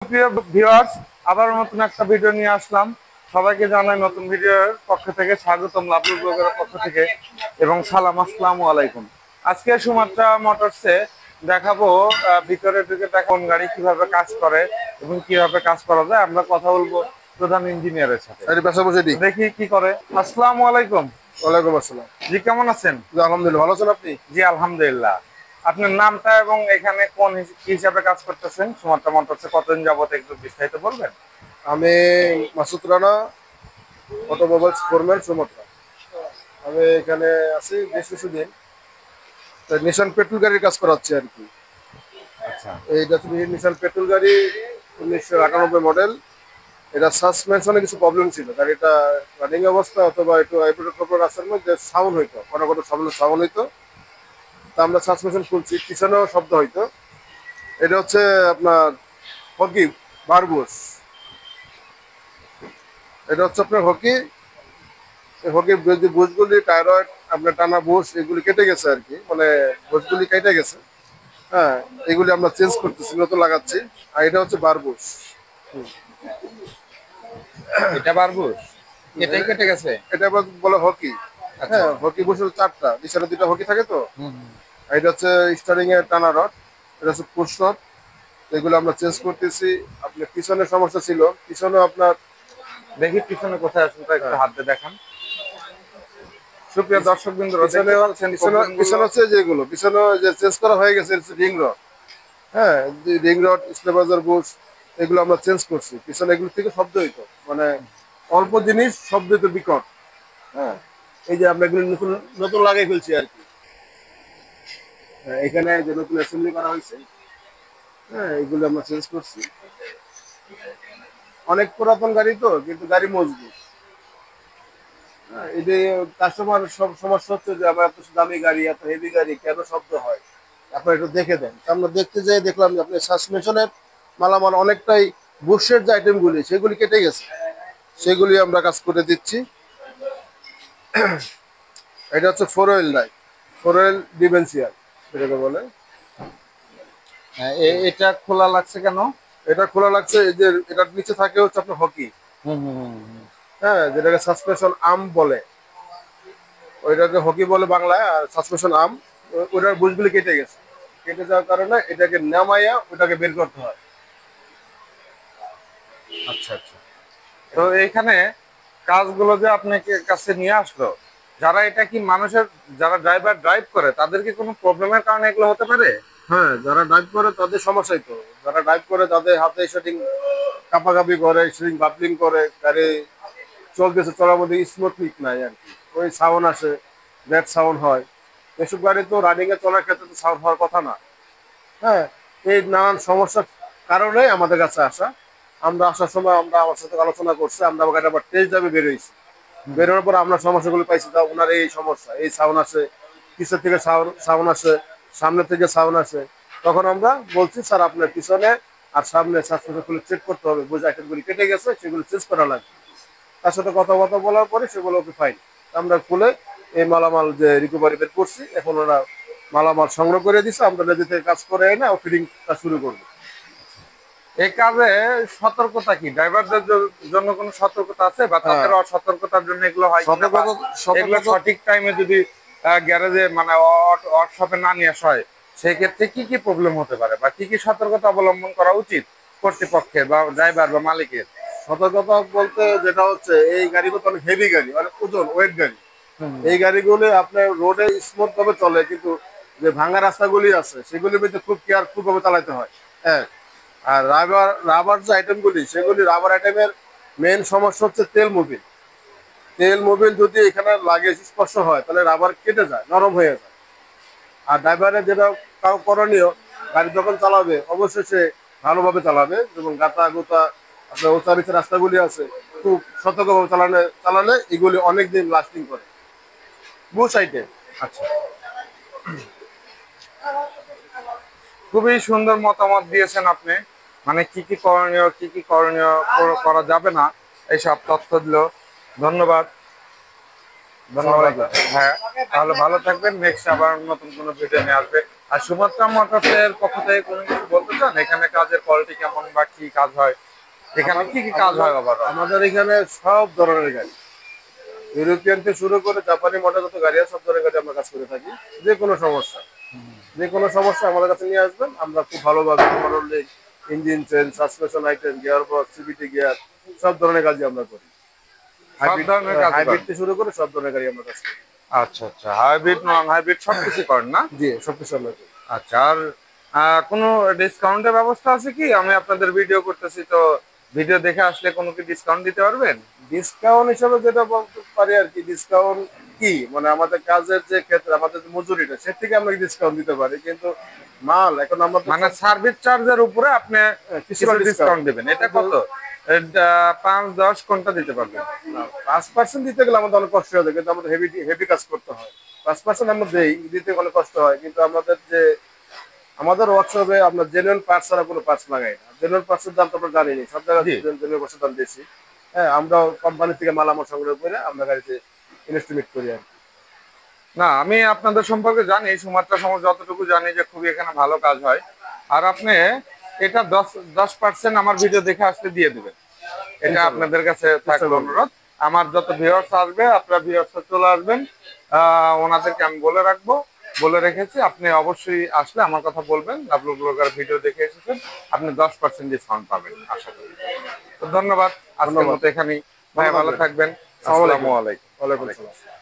প্রিয় ভিউয়ার্স, আবার নতুন একটা ভিডিও নিয়ে আসলাম। সবাইকে জানাই নতুন ভিডিওর পক্ষ থেকে স্বাগতম, লাভলু ব্লগের পক্ষ থেকে, এবং সালাম, আসসালামু আলাইকুম। আজকে সুমাত্রা মোটরসে দেখাবো ভিতরে ঢুকে দেখা কোন গাড়ি কিভাবে কাজ করে এবং কিভাবে কাজ করা যায়। আমরা কথা বলবো প্রধান ইঞ্জিনিয়ারের সাথে। দেখি কি করে। আসসালামু আলাইকুম। ওয়ালাইকুম আসসালাম। জি, কেমন আছেন? জি, আলহামদুলিল্লাহ, ভালো আছেন আপনি? জি, আলহামদুলিল্লাহ। আপনার নামটা এবং এখানে কোন কি হিসাবে কাজ করতেছেন সুমাত্রা মোটরসে, কতদিন যাবত একটু বিস্তারিত বলবেন? আমি Masud Rana, automobiles foreman, Sumatra. আমি এখানে আছি বেশ কিছুদিন। নিশান পেট্রোল গাড়ির কাজ করাচ্ছি আর কি। আচ্ছা। এইটা তুমি নিশান পেট্রোল গাড়ি 1998 মডেল। এটা সাসপেনশনে কিছু প্রবলেম ছিল, গাড়িটা রানিং অবস্থা অথবা একটু রাস্তার মধ্যে সাউন্ড হইতো, কোনো কোনো সাউন্ড হইতো। তা আমরা সাসপেনশন খুলছি, পিছনেও শব্দ হইতো। এটা হচ্ছে আপনার হকি বারবুস। এটা হচ্ছে আপনার হকি হকি যে বুশগুলি টাইরয়েড আপনার টানা বুশ এগুলি কেটে গেছে আর কি, মানে বুশগুলি কেটে গেছে। হ্যাঁ, এগুলি আমরা চেঞ্জ করতেছি, নতুন লাগাচ্ছি। আর এটা হচ্ছে বার বুশ। এটা বারবুস, এটাই কেটে গেছে। এটা আবার বলে হকি। আচ্ছা। হ্যাঁ, হকি বুশের চারটা, নিচে দুটা হকি থাকে তো। হুম। আর এটা হচ্ছে স্টারিং এর টানা রড, এটা হচ্ছে পুশ রড। এগুলো আমরা চেঞ্জ করতেছি। আপনার পিছনে সমস্যা ছিল, পিছনে আপনার দেখি পিছনে কোথায় আছেন, তো একটু হাত দিয়ে দেখান। সুপ্রিয় দর্শক বিন্দু, পিছনে দেখতে পাচ্ছেন পিছনে প্রবলেম গুলো। পিছনে হচ্ছে যেগুলো পিছনে যে চেঞ্জ করা হয়ে গেছে রিং রড। হ্যাঁ, রিং রড, স্টেবিলাইজার বুশ এগুলো আমরা চেঞ্জ করছি। পিছনে এগুলো থেকে শব্দ হইতো, মানে অল্প জিনিস শব্দ হইতো বিকট। হ্যাঁ, এই যে আমরা এগুলো নতুন নতুন লাগাই ফেলছি আর কি। হ্যাঁ, এখানে যে নতুন অ্যাসেম্বলি করা হয়েছে, হ্যাঁ এগুলো আমরা চেঞ্জ করছি। অনেক পুরাতন গাড়ি তো, কিন্তু গাড়ি মজবুত। হ্যাঁ, এই যে কাস্টমার সব সমস্যা হচ্ছে যে আমার এত দামি গাড়ি, এত হেভি গাড়ি কেন শব্দ হয়, আপনারা একটু দেখে দেন। তা আমরা দেখতে যেয়ে দেখলাম যে আপনার সাসপেনশনের মালামাল অনেকটাই বুশের যে আইটেমগুলি সেগুলি কেটে গেছে, সেগুলি আমরা কাজ করে দিচ্ছি। এটা হচ্ছে four wheel drive, four wheel differential এটাকে বলে। হ্যাঁ, এটা খোলা লাগছে কেন? এটা খোলা লাগছে, এই যে এটার নিচে থাকে হচ্ছে আপনার হকি। হুম হুম হুম হুম। হ্যাঁ, যেটাকে সাসপেনশন আর্ম বলে, ওইটাকে হকি বলে বাংলায়, আর সাসপেনশন আর্ম। ওটার বুশগুলি কেটে গেছে, কেটে যাওয়ার কারণে এটাকে নামাইয়া ওটাকে বের করতে হয়। আচ্ছা আচ্ছা। তো এইখানে কাজগুলো যে আপনাকে কাছে নিয়ে আসলো, যারা এটা কি মানুষের, যারা ড্রাইভার ড্রাইভ করে তাদের কি কোনো প্রবলেমের কারণে এগুলো হতে পারে? হ্যাঁ, যারা ড্রাইভ করে তাদের সমস্যাই তো। যারা ড্রাইভ করে তাদের হাতে শুটিং কাঁপাকাঁপি করে, শুটিং বাবলিং করে, গাড়ি চলতেছে, চলার মধ্যে স্মুথনিক নাই আর কি। ওই সাউন্ড আসে, ব্যাড সাউন্ড হয়। এসব গাড়ি তো রানিং এ চলার ক্ষেত্রে তো সাউন্ড হওয়ার কথা না। হ্যাঁ, এই নানান সমস্যার কারণে আমাদের কাছে আসা। আমরা আসার সময় আমরা আমার সাথে আলোচনা করছি, আমরা গাড়ি আবার টেস্ট যাবে বেরোইছি। বেরোনোর পর আমরা সমস্যাগুলো পাইছি, তা ওনার এই সমস্যা, এই সাউন্ড আসে, পিছের থেকে সাউন্ড আসে, সামনে থেকে সাউন্ড আসে। তখন আমরা বলছি স্যার আপনার পিছনে আর সামনে সাসপেনশনগুলো চেক করতে হবে, বুঝে আইটেমগুলি কেটে গেছে, সেগুলো চেঞ্জ করা লাগবে। তার সাথে কথাবার্তা বলার পরে সেগুলো ওকে ফাইন। আমরা খুলে এই মালামাল যে রিকভারি বের করছি, এখন ওরা মালামাল সংগ্রহ করে দিচ্ছে, আমরা নিজে থেকে কাজ করে এনে ফিটিং কাজ শুরু করবো। এই কাজে সতর্কতা কি, ড্রাইভারদের জন্য কোনো সতর্কতা আছে, বা হ্যাঁ, তাদের অসতর্কতার জন্য এগুলো হয় কিনা, বা সতর্কতা এগুলো সতর্কতা সঠিক টাইমে যদি গ্যারেজে মানে ওয়ার্কশপে না নিয়ে আসা হয়, সেই ক্ষেত্রে কি কি প্রবলেম হতে পারে, বা কি কি সতর্কতা অবলম্বন করা উচিত কর্তৃপক্ষের বা ড্রাইভার বা মালিকের? সতর্কতা বলতে যেটা হচ্ছে, এই গাড়িগুলো তো অনেক হেভি গাড়ি, অনেক ওজন ওয়েট গাড়ি। হুম। এই গাড়িগুলো আপনার রোডে স্মুথ ভাবে চলে, কিন্তু যে ভাঙা রাস্তাগুলি আছে সেগুলির মধ্যে খুব কেয়ারফুল ভাবে চালাতে হয়। হ্যাঁ, আর রাবার রাবার যে আইটেমগুলি, সেগুলি রাবার আইটেমের মেন সমস্যা হচ্ছে তেল মোবিল। তেল মোবিল যদি এখানে লাগে, স্পর্শ হয়, তাহলে রাবার কেটে যায়, নরম হয়ে যায়। আর ড্রাইভারের যেটা করণীয়, গাড়ি যখন চালাবে অবশ্যই সে ভালোভাবে চালাবে, এবং গাতা গোতা আপনার উঁচা নিচে রাস্তাগুলি আছে, খুব সতর্কভাবে চালালে এগুলি অনেক দিন লাস্টিং করে। Bush item. আচ্ছা, খুবই সুন্দর মতামত দিয়েছেন আপনি। মানে কি কি করণীয়, কি কি করণীয় করা যাবে না, এইসব তথ্য দিল। ধন্যবাদ। আসসালামু ধন্যবাদ। আলাইকুম। হ্যাঁ, তাহলে ভালো থাকবেন। নেক্সট আবার নতুন কোনো ভিডিও নিয়ে আসবে। আর সুমাত্রা মোটরসের পক্ষ থেকে কোনো কিছু বলতে চান? এখানে কাজের কোয়ালিটি কেমন বা কি কাজ হয়, এখানে কি কি কাজ হয় আবার? আমাদের এখানে সব ধরনের গাড়ি, ইউরোপিয়ান থেকে শুরু করে জাপানি মডেল যত গাড়ি আছে সব ধরনের গাড়ি আমরা কাজ করে থাকি। যে কোনো সমস্যা, যে কোনো সমস্যা আমাদের কাছে নিয়ে আসবেন, আমরা খুব ভালোভাবে engine change, suspension item, gear box, CVT gear, সব ধরনের কাজই আমরা করি। সব ধরনের কাজ হাইব্রিড করেন? থেকে শুরু করে সব ধরনের গাড়ি আমরা কাজ করি। আচ্ছা আচ্ছা, হাইব্রিড নন হাইব্রিড সবকিছু করেন না? জি, সবকিছু আমরা করি। আচ্ছা, আর কোনো ডিসকাউন্টের ব্যবস্থা আছে কি? আমি আপনাদের ভিডিও করতেছি তো, ভিডিও দেখে আসলে কোনো কি ডিসকাউন্ট দিতে পারবেন? ডিসকাউন্ট হিসাবে যেটা বলতে পারি আর কি, ডিসকাউন্ট কি মানে আমাদের কাজের যে ক্ষেত্রে আমাদের যে মজুরিটা সে থেকে আমরা ডিসকাউন্ট দিতে পারি, কিন্তু মাল এখন আমাদের মানে সার্ভিস চার্জের উপরে আপনি কিছু কিছুটা ডিসকাউন্ট দিবেন, এটা কত? এটা 5-10 কোনটা দিতে পারবেন? 5% দিতে গেলে আমাদের অনেক কষ্ট হয়, কিন্তু আমাদের হেভি হেভি কাজ করতে হয়। 5% আমরা দেই, দিতে অনেক কষ্ট হয়, কিন্তু আমাদের ওয়ার্কশপে আমরা জেনুইন পার্টস ছাড়া কোনো পার্টস লাগাই না। জেনুইন পার্টসের দাম তো আমরা জানি, সব জায়গায় জি। জেনুইন পার্টসের দাম বেশি। হ্যাঁ, আমরা কোম্পানি থেকে মাল আমার সংগ্রহ করে আমরা গাড়িতে ইনস্টিমেট করি আর কি। না, আমি আপনাদের সম্পর্কে জানি, সুমাত্রা সমাজ যতটুকু জানি যে খুবই এখানে ভালো কাজ হয়। আর আপনি এটা 10% আমার ভিডিও দেখে আসলে দিয়ে দিবেন, এটা আপনাদের কাছে থাকবে অনুরোধ। আমার যত ভিউয়ার্স আসবে, আপনারা ভিউয়ার্স চলে আসবেন, ওনাদেরকে আমি বলে রাখবো, বলে রেখেছি। আপনি অবশ্যই আসলে আমার কথা বলবেন, লাভলু ব্লগার ভিডিও দেখে এসেছেন, আপনি 10% ডিসকাউন্ট পাবেন আশা করি। তো ধন্যবাদ, আজকের মতো এখানেই। ভাই ভালো থাকবেন, আসসালামু আলাইকুম। ওয়ালাইকুম আসসালাম।